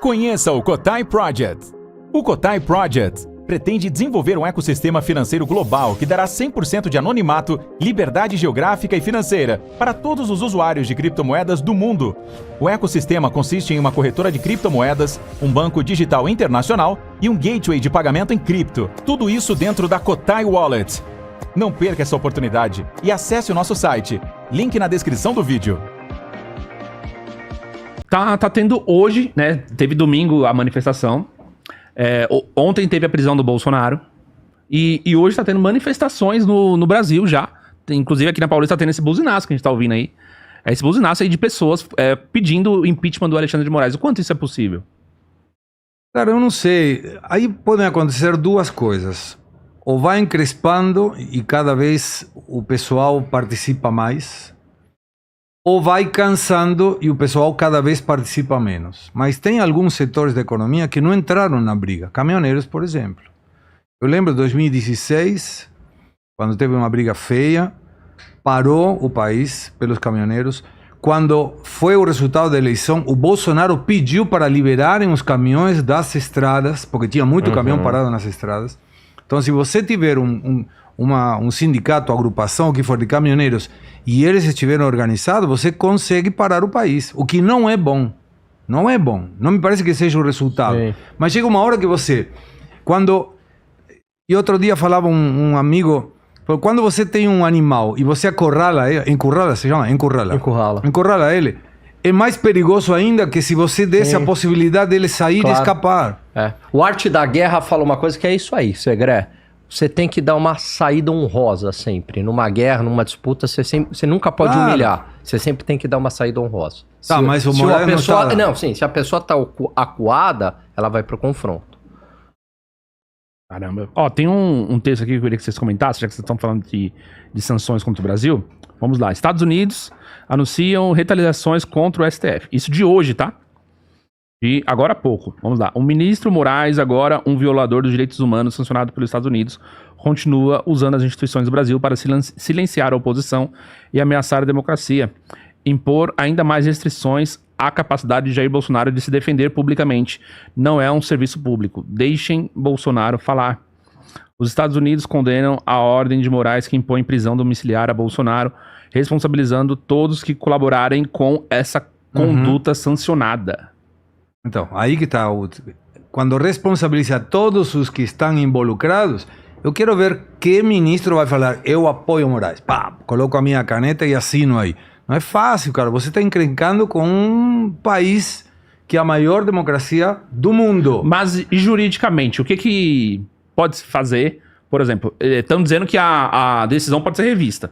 Conheça o Cotai Project. O Cotai Project pretende desenvolver um ecossistema financeiro global que dará 100% de anonimato, liberdade geográfica e financeira para todos os usuários de criptomoedas do mundo. O ecossistema consiste em uma corretora de criptomoedas, um banco digital internacional e um gateway de pagamento em cripto. Tudo isso dentro da Cotai Wallet. Não perca essa oportunidade e acesse o nosso site. Link na descrição do vídeo. Tá tendo hoje, né? Teve domingo a manifestação. Ontem teve a prisão do Bolsonaro. E hoje tá tendo manifestações no Brasil já. Inclusive aqui na Paulista tá tendo esse buzinaço que a gente tá ouvindo aí. Esse buzinaço aí de pessoas pedindo o impeachment do Alexandre de Moraes. O quanto isso é possível? Cara, eu não sei. Aí podem acontecer duas coisas. Ou vai encrespando e cada vez o pessoal participa mais, ou vai cansando e o pessoal cada vez participa menos. Mas tem alguns setores da economia que não entraram na briga. Caminhoneiros, por exemplo. Eu lembro de 2016, quando teve uma briga feia, parou o país pelos caminhoneiros. Quando foi o resultado da eleição, o Bolsonaro pediu para liberarem os caminhões das estradas, porque tinha muito caminhão parado nas estradas. Então, se você tiver um sindicato, agrupação que for de caminhoneiros e eles estiverem organizados, você consegue parar o país. O que não é bom. Não é bom. Não me parece que seja o resultado. Sim. Mas chega uma hora que você... E outro dia falava um amigo... Quando você tem um animal e você acorrala ele... Encurrala, se chama? Encurrala. Encurrala ele. É mais perigoso ainda que se você desse a possibilidade dele sair e escapar. O Arte da Guerra fala uma coisa que é isso aí, Segré. Você tem que dar uma saída honrosa sempre. Numa guerra, numa disputa, você nunca pode humilhar. Você sempre tem que dar uma saída honrosa. Mas o Moraes não tá... Não, sim. Se a pessoa tá acuada, ela vai pro confronto. Caramba. Tem um texto aqui que eu queria que vocês comentassem, já que vocês estão falando de sanções contra o Brasil. Vamos lá. Estados Unidos anunciam retaliações contra o STF. Isso de hoje, tá? De agora há pouco. Vamos lá. O ministro Moraes, agora um violador dos direitos humanos sancionado pelos Estados Unidos, continua usando as instituições do Brasil para silenciar a oposição e ameaçar a democracia. Impor ainda mais restrições à capacidade de Jair Bolsonaro de se defender publicamente. Não é um serviço público. Deixem Bolsonaro falar. Os Estados Unidos condenam a ordem de Moraes que impõe prisão domiciliar a Bolsonaro, responsabilizando todos que colaborarem com essa conduta sancionada. Então, aí que está. Quando responsabiliza todos os que estão involucrados, eu quero ver que ministro vai falar, eu apoio Moraes. Pá, coloco a minha caneta e assino aí. Não é fácil, cara. Você está encrencando com um país que é a maior democracia do mundo. Mas, e juridicamente, o que pode se fazer? Por exemplo, estão dizendo que a decisão pode ser revista.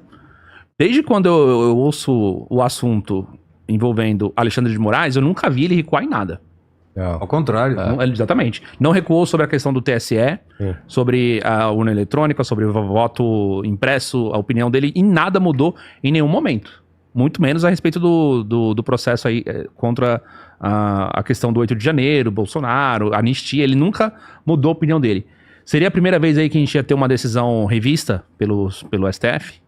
Desde quando eu ouço o assunto envolvendo Alexandre de Moraes, eu nunca vi ele recuar em nada. Ao contrário. Exatamente. Não recuou sobre a questão do TSE, sobre a urna eletrônica, sobre o voto impresso, a opinião dele, e nada mudou em nenhum momento. Muito menos a respeito do processo aí contra a questão do 8 de janeiro, Bolsonaro, anistia, ele nunca mudou a opinião dele. Seria a primeira vez aí que a gente ia ter uma decisão revista pelo STF?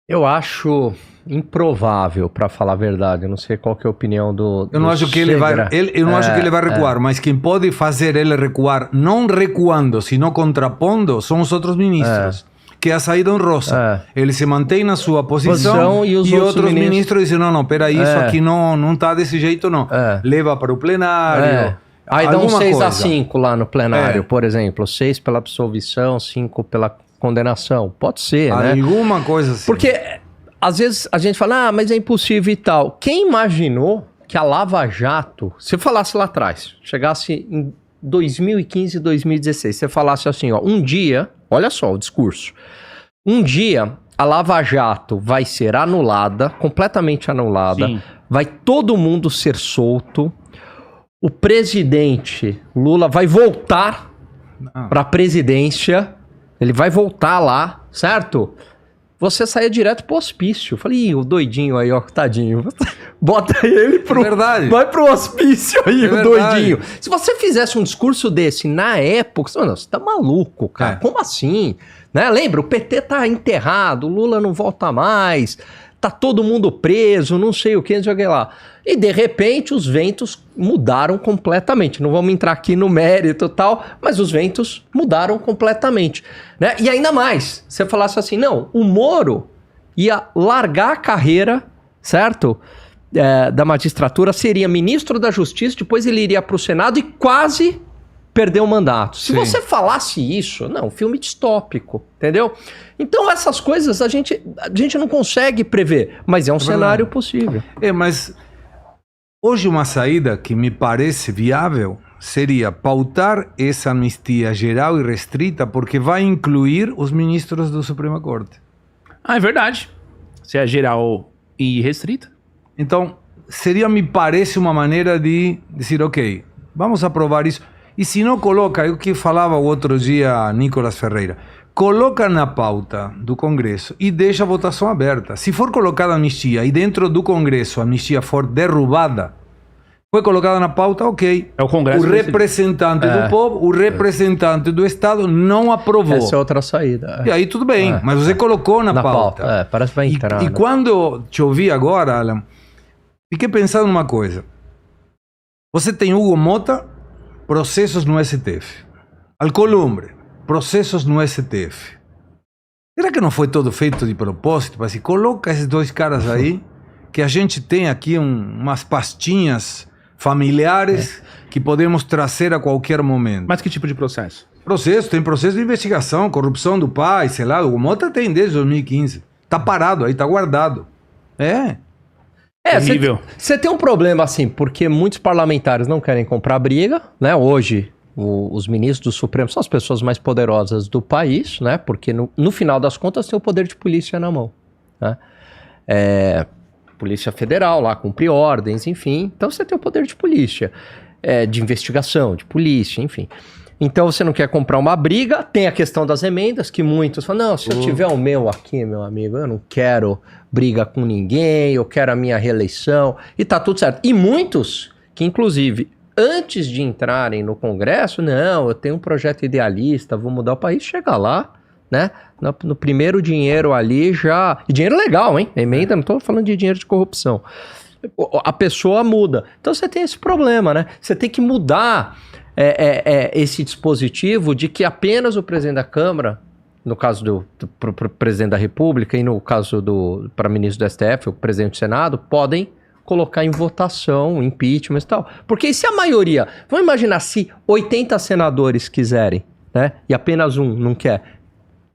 Eu acho improvável, para falar a verdade. Eu não sei qual que é a opinião do Eu não acho que ele vai, eu não acho que ele vai recuar, mas quem pode fazer ele recuar, não recuando, sino contrapondo, são os outros ministros. Que é a saída honrosa. Ele se mantém na sua posição e outros ministros dizem, não, peraí, isso aqui não tá desse jeito, não. Leva para o plenário. Aí dá um 6-5 lá no plenário, por exemplo. 6 pela absolvição, 5 pela condenação. Pode ser, né? Alguma coisa assim. Porque, às vezes, a gente fala, mas é impossível e tal. Quem imaginou que a Lava Jato, se falasse lá atrás, chegasse em 2015, 2016, você falasse assim, um dia, olha só o discurso, um dia a Lava Jato vai ser anulada, completamente anulada, vai todo mundo ser solto, o presidente Lula vai voltar para a presidência, ele vai voltar lá, certo? Você saia direto pro hospício. Eu falei, o doidinho aí, ó, tadinho. Bota ele pro... verdade. Vai pro hospício aí, o doidinho. Se você fizesse um discurso desse na época, você tá maluco, cara. Como assim? Né? Lembra, o PT tá enterrado, o Lula não volta mais. tá todo mundo preso, não sei o que, não sei o que lá. E de repente os ventos mudaram completamente. Não vamos entrar aqui no mérito e tal, mas os ventos mudaram completamente, né? E ainda mais, você falasse assim, não, o Moro ia largar a carreira, certo? Da magistratura, seria ministro da Justiça, depois ele iria para o Senado e quase perdeu o mandato. Se Sim. você falasse isso, não, filme distópico, entendeu? Então essas coisas a gente não consegue prever, mas é um cenário possível. Mas hoje uma saída que me parece viável seria pautar essa anistia geral e restrita, porque vai incluir os ministros do Suprema Corte. Ah, é verdade. Se é geral e restrita. Então, me parece uma maneira de dizer, ok, vamos aprovar isso. E se não coloca, é o que falava o outro dia Nicolas Ferreira, coloca na pauta do Congresso e deixa a votação aberta. Se for colocada a anistia e dentro do Congresso a anistia for derrubada, foi colocada na pauta, ok. É o Congresso. O representante do povo, o representante do Estado não aprovou. Essa é outra saída. E aí tudo bem, mas você colocou na pauta. Parece que vai entrar. E quando te ouvi agora, Alan, fiquei pensando numa coisa. Você tem Hugo Mota, processos no STF. Alcolumbre, processos no STF. Será que não foi todo feito de propósito? Para assim, coloca esses dois caras aí, que a gente tem aqui umas pastinhas familiares que podemos trazer a qualquer momento. Mas que tipo de processo? Tem processo de investigação, corrupção do pai, sei lá. O Mota tem desde 2015. Tá parado aí, tá guardado. Você tem um problema assim, porque muitos parlamentares não querem comprar briga, né? Hoje, os ministros do Supremo são as pessoas mais poderosas do país, né? Porque no final das contas tem o poder de polícia na mão, né? Polícia Federal lá, cumpre ordens, enfim. Então você tem o poder de polícia, de investigação, de polícia, enfim. Então você não quer comprar uma briga, tem a questão das emendas, que muitos falam, não, se eu tiver o meu aqui, meu amigo, eu não quero briga com ninguém, eu quero a minha reeleição, e tá tudo certo. E muitos que, inclusive, antes de entrarem no Congresso, não, eu tenho um projeto idealista, vou mudar o país, chega lá, né? No primeiro dinheiro ali já... E dinheiro legal, hein? Emenda, não tô falando de dinheiro de corrupção. A pessoa muda. Então você tem esse problema, né? Você tem que mudar esse dispositivo de que apenas o presidente da Câmara, no caso do presidente da República e no caso para ministro do STF, o presidente do Senado, podem colocar em votação, impeachment e tal. Porque se a maioria... Vamos imaginar se 80 senadores quiserem, né? E apenas um não quer...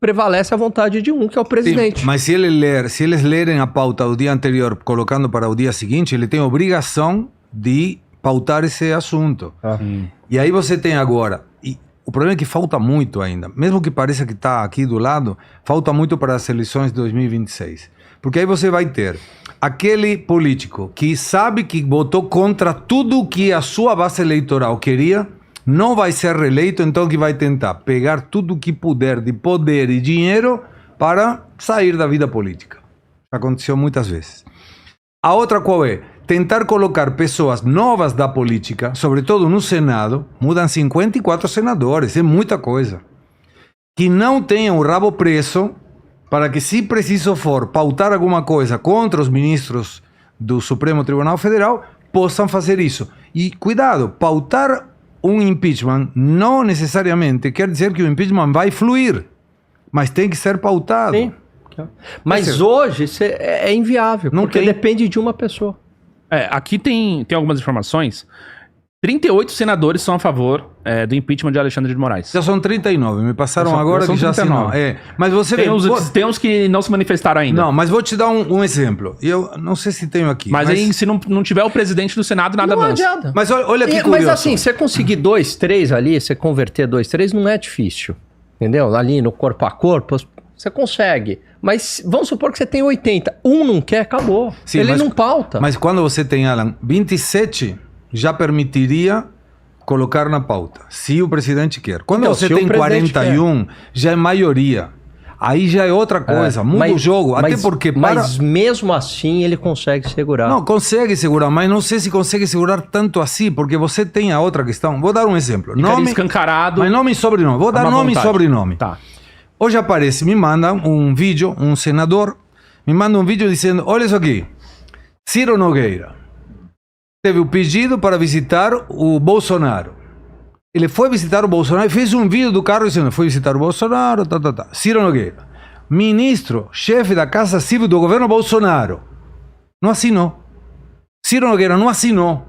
prevalece a vontade de um, que é o presidente. Sim, mas se eles lerem a pauta do dia anterior, colocando para o dia seguinte, ele tem obrigação de pautar esse assunto. E aí você tem agora... E o problema é que falta muito ainda. Mesmo que pareça que está aqui do lado, falta muito para as eleições de 2026. Porque aí você vai ter aquele político que sabe que votou contra tudo que a sua base eleitoral queria, não vai ser reeleito, então que vai tentar pegar tudo que puder de poder e dinheiro para sair da vida política. Aconteceu muitas vezes. A outra qual é? Tentar colocar pessoas novas da política, sobretudo no Senado, mudam 54 senadores, é muita coisa, que não tenham o rabo preso para que, se preciso for, pautar alguma coisa contra os ministros do Supremo Tribunal Federal, possam fazer isso. E cuidado, pautar um impeachment não necessariamente quer dizer que o impeachment vai fluir, mas tem que ser pautado. Sim. Mas hoje é inviável, porque depende de uma pessoa. Aqui tem algumas informações. 38 senadores são a favor do impeachment de Alexandre de Moraes. Já são 39, me passaram agora que já assinou. Mas você tem uns que não se manifestaram ainda. Não, mas vou te dar um exemplo. Eu não sei se tenho aqui. Mas aí, se não tiver o presidente do Senado, nada avança. Não adianta. Mas olha que curioso. Mas assim, você conseguir 2, 3 ali, você converter 2, 3, não é difícil. Entendeu? Ali no corpo a corpo, você consegue. Mas vamos supor que você tem 80. Um não quer, acabou. Sim, ele não pauta. Mas quando você tem, Alan, 27... já permitiria colocar na pauta, se o presidente quer. Quando então, você tem 41, já é maioria. Aí já é outra coisa, muda o jogo. Até porque mas mesmo assim ele consegue segurar. Não, consegue segurar, mas não sei se consegue segurar tanto assim, porque você tem a outra questão. Vou dar um exemplo. Nome escancarado. Mas nome e sobrenome. Vou dar nome e sobrenome. Tá. Hoje aparece, me manda um vídeo, um senador me manda um vídeo dizendo, olha isso aqui, Ciro Nogueira teve o pedido para visitar o Bolsonaro. Ele foi visitar o Bolsonaro e fez um vídeo do carro dizendo, foi visitar o Bolsonaro, Ciro Nogueira, ministro, chefe da Casa Civil do governo Bolsonaro, não assinou. Ciro Nogueira não assinou.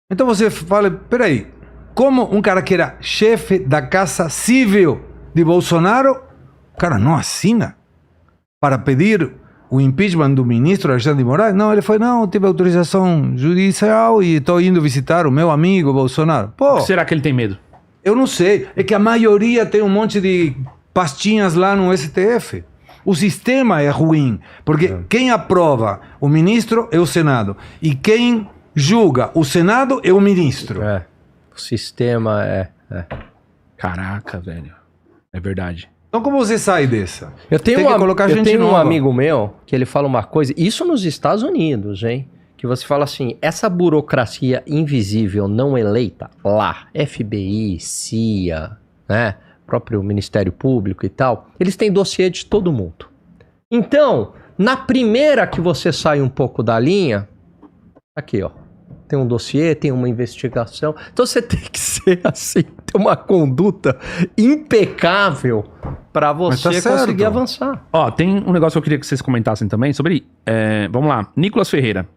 Então você fala, peraí, como um cara que era chefe da Casa Civil de Bolsonaro, o cara não assina para pedir o impeachment do ministro Alexandre de Moraes? Não, ele foi, não, tive autorização judicial e estou indo visitar o meu amigo Bolsonaro. Pô, Por que será que ele tem medo? eu não sei, é que a maioria tem um monte de pastinhas lá no STF. O sistema é ruim, porque quem aprova o ministro é o Senado e quem julga o Senado é o ministro. O sistema Caraca, velho. É verdade. Então como você sai dessa? Eu tenho, Tem que colocar gente eu tenho um nova. amigo meu que ele fala uma coisa, isso nos Estados Unidos, hein? Que você fala assim, essa burocracia invisível não eleita lá, FBI, CIA, né? Próprio Ministério Público e tal, eles têm dossiê de todo mundo. Então, na primeira que você sai um pouco da linha, aqui ó, tem um dossiê, tem uma investigação, então você tem que ser assim, ter uma conduta impecável para Mas você tá conseguir certo. avançar. Ó, tem um negócio que eu queria que vocês comentassem também sobre... vamos lá. Nicolas Ferreira.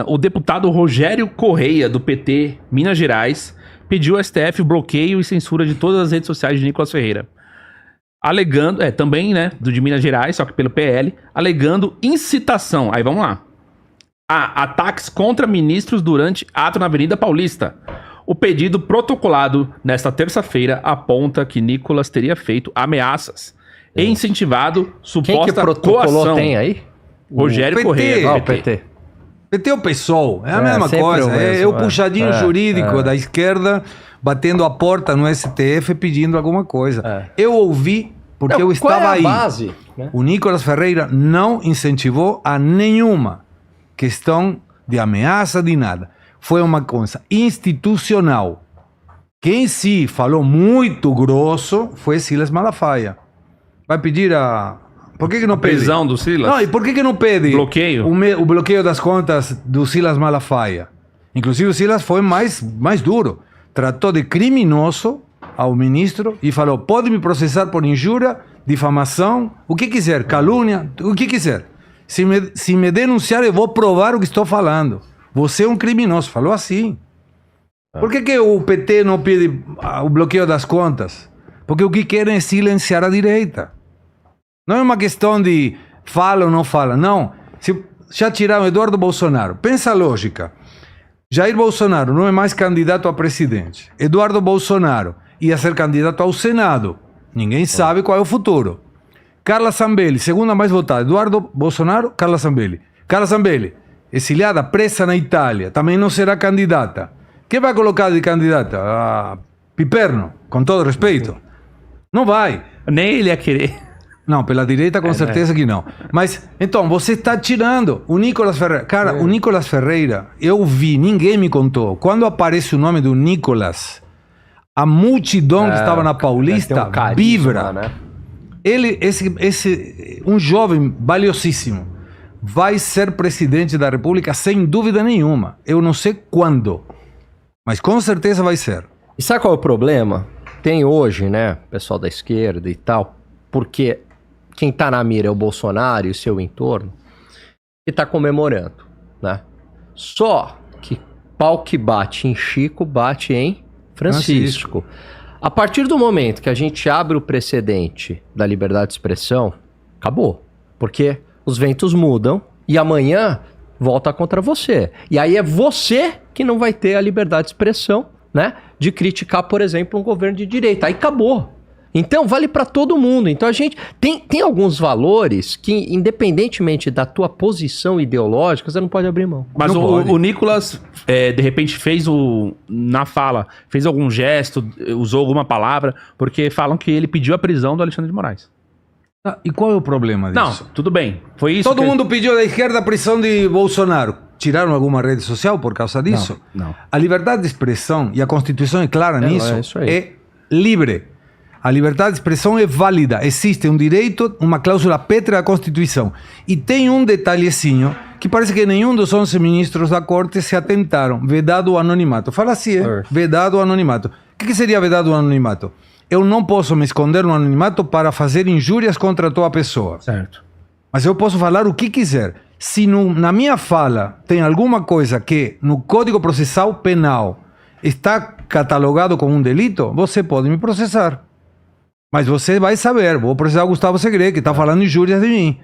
O deputado Rogério Correia, do PT Minas Gerais, pediu ao STF o bloqueio e censura de todas as redes sociais de Nicolas Ferreira. Alegando, também, né, de Minas Gerais, só que pelo PL, alegando incitação. Aí vamos lá. A ataques contra ministros durante ato na Avenida Paulista. O pedido protocolado nesta terça-feira aponta que Nicolas teria feito ameaças e incentivado Quem que suposta protocolou coação. tem aí? Rogério PT. Correia. Ah, do o PT. PT é o PSOL, é a É, mesma sempre coisa. o mesmo, É o puxadinho jurídico da esquerda batendo a porta no STF pedindo alguma coisa. Eu ouvi, porque Não, eu estava qual é a aí. base, né? O Nicolas Ferreira não incentivou a nenhuma questão de ameaça de nada. Foi uma coisa institucional. Quem se falou muito grosso foi Silas Malafaia. Vai pedir a... Por que não pede? Prisão do Silas? Não, e por que não pede Bloqueio? o bloqueio das contas do Silas Malafaia? Inclusive o Silas foi mais duro. Tratou de criminoso ao ministro e falou, pode me processar por injúria, difamação, o que quiser, calúnia, o que quiser. Se me denunciar, eu vou provar o que estou falando. Você é um criminoso. Falou assim. Por que o PT não pede o bloqueio das contas? Porque o que querem é silenciar a direita. Não é uma questão de fala ou não fala. Não. Se já tiraram Eduardo Bolsonaro. Pensa a lógica. Jair Bolsonaro não é mais candidato a presidente. Eduardo Bolsonaro ia ser candidato ao Senado. Ninguém sabe qual é o futuro. Carla Zambelli, segunda mais votada. Eduardo Bolsonaro, Carla Zambelli. Carla Zambelli, exiliada, presa na Itália. Também não será candidata. Quem vai colocar de candidata? A Piperno, com todo respeito. Não vai. Nem ele ia querer. Não, pela direita com certeza que não. Mas, então, você está tirando o Nicolas Ferreira. Cara, o Nicolas Ferreira, eu vi, ninguém me contou. Quando aparece o nome do Nicolas, a multidão que estava na Paulista Tem um carisma, vibra. né? Ele, um jovem valiosíssimo, vai ser presidente da República sem dúvida nenhuma. Eu não sei quando, mas com certeza vai ser. E sabe qual é o problema? Tem hoje, né, pessoal da esquerda e tal, porque quem tá na mira é o Bolsonaro e o seu entorno, que tá comemorando, né? Só que pau que bate em Chico, bate em Francisco. A partir do momento que a gente abre o precedente da liberdade de expressão, acabou. Porque os ventos mudam e amanhã volta contra você. E aí é você que não vai ter a liberdade de expressão, né? De criticar, por exemplo, um governo de direita. Aí acabou. Então vale para todo mundo. Então a gente tem alguns valores que, independentemente da tua posição ideológica, você não pode abrir mão. Mas Não pode. o Nicolas, de repente, na fala, fez algum gesto, usou alguma palavra, porque falam que ele pediu a prisão do Alexandre de Moraes. Ah, e qual é o problema Não, disso? tudo bem. Foi isso Todo que... mundo pediu da esquerda a prisão de Bolsonaro. Tiraram alguma rede social por causa disso? Não. A liberdade de expressão, e a Constituição é clara nisso, é isso aí. é livre. A liberdade de expressão é válida. Existe um direito, uma cláusula pétrea da Constituição. E tem um detalhezinho que parece que nenhum dos 11 ministros da Corte se atentaram. Vedado o anonimato. Fala assim, vedado o anonimato. O que seria vedado o anonimato? Eu não posso me esconder no anonimato para fazer injúrias contra a tua pessoa. Certo. Mas eu posso falar o que quiser. Se na minha fala tem alguma coisa que no Código Processal Penal está catalogado como um delito, você pode me processar. Mas você vai saber, vou processar o Gustavo Segre, que está falando injúrias de mim.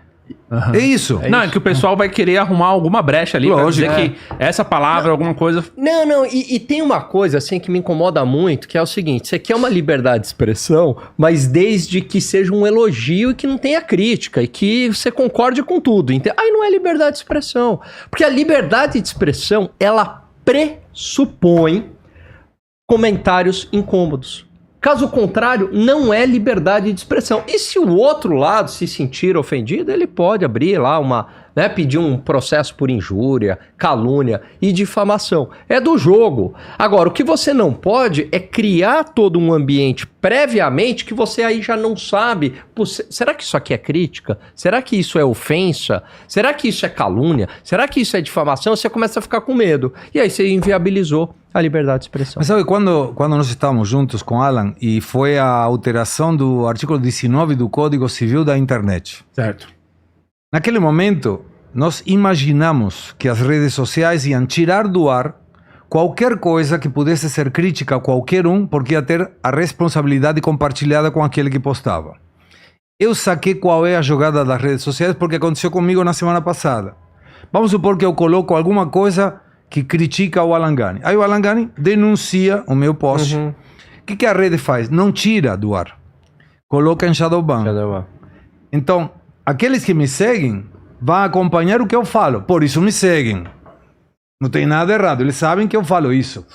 Uhum. É isso. Não, é que o pessoal vai querer arrumar alguma brecha ali pra Lógico, dizer que essa palavra, alguma coisa... Não, e tem uma coisa assim que me incomoda muito, que é o seguinte, você quer uma liberdade de expressão, mas desde que seja um elogio e que não tenha crítica, e que você concorde com tudo. Aí não é liberdade de expressão. Porque a liberdade de expressão, ela pressupõe comentários incômodos. Caso contrário, não é liberdade de expressão. E se o outro lado se sentir ofendido, ele pode abrir lá pedir um processo por injúria, calúnia e difamação. É do jogo. Agora, o que você não pode é criar todo um ambiente previamente que você aí já não sabe. Será que isso aqui é crítica? Será que isso é ofensa? Será que isso é calúnia? Será que isso é difamação? Você começa a ficar com medo. E aí você inviabilizou a liberdade de expressão. Mas sabe, quando nós estávamos juntos com Alan e foi a alteração do artigo 19 do Código Civil da Internet. Certo. Naquele momento, nós imaginamos que as redes sociais iam tirar do ar qualquer coisa que pudesse ser crítica a qualquer um, porque ia ter a responsabilidade compartilhada com aquele que postava. Eu saquei qual é a jogada das redes sociais porque aconteceu comigo na semana passada. Vamos supor que eu coloco alguma coisa que critica o Alan Gani. Aí o Alan Gani denuncia o meu post. O que a rede faz? Não tira do ar. Coloca em Shadowban. Então, aqueles que me seguem vão acompanhar o que eu falo. Por isso me seguem. Não tem nada errado. Eles sabem que eu falo isso.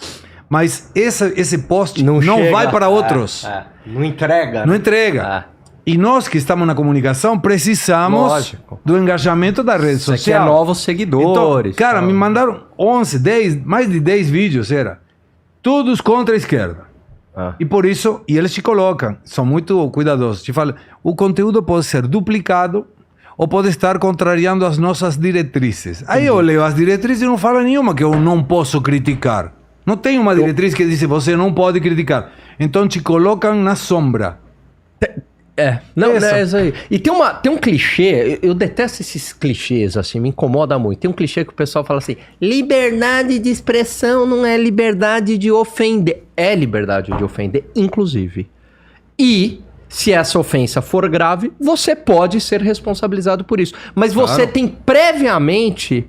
Mas esse post não vai para outros. Não entrega. Não entrega. E nós que estamos na comunicação precisamos do engajamento da rede social. Você quer novos seguidores. Então, cara, me mandaram 11, 10, mais de 10 vídeos, todos contra a esquerda. E por isso, e eles te colocam, são muito cuidadosos, te falam, o conteúdo pode ser duplicado ou pode estar contrariando as nossas diretrizes. Aí eu leio as diretrizes e não fala nenhuma que eu não posso criticar. Não tem uma diretriz que diz você não pode criticar. Então te colocam na sombra. Não é isso aí. E tem um clichê, eu detesto esses clichês, assim, me incomoda muito. Tem um clichê que o pessoal fala assim, liberdade de expressão não é liberdade de ofender. É liberdade de ofender, inclusive. E, se essa ofensa for grave, você pode ser responsabilizado por isso. Mas você tem previamente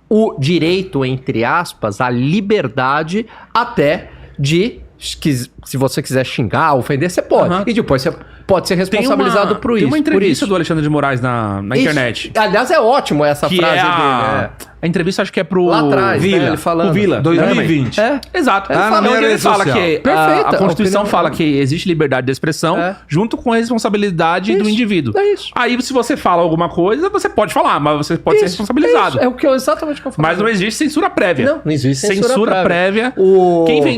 o direito, entre aspas, a liberdade até de... se você quiser xingar, ofender, você pode. E depois você pode ser responsabilizado por isso. Tem uma entrevista do Alexandre de Moraes na internet. Aliás, é ótimo essa frase dele. A entrevista acho que é pro lá atrás, Vila. Ele falando. O Vila. 2020. Exato. Ele fala que a Constituição fala social. que existe liberdade de expressão junto com a responsabilidade do indivíduo. É isso. Aí, se você fala alguma coisa, você pode falar, mas você pode ser responsabilizado. É exatamente o que eu falo. Mas não existe censura prévia. Não existe censura prévia.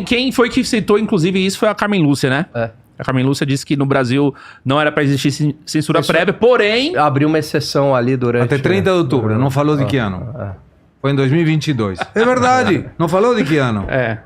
Quem foi que citou, inclusive, isso foi a Carmen Lúcia, né? A Carmen Lúcia disse que no Brasil não era para existir censura prévia, porém... Abriu uma exceção ali durante... Até 30 de outubro, não falou de que ano. Foi em 2022. É verdade, não falou de que ano. É.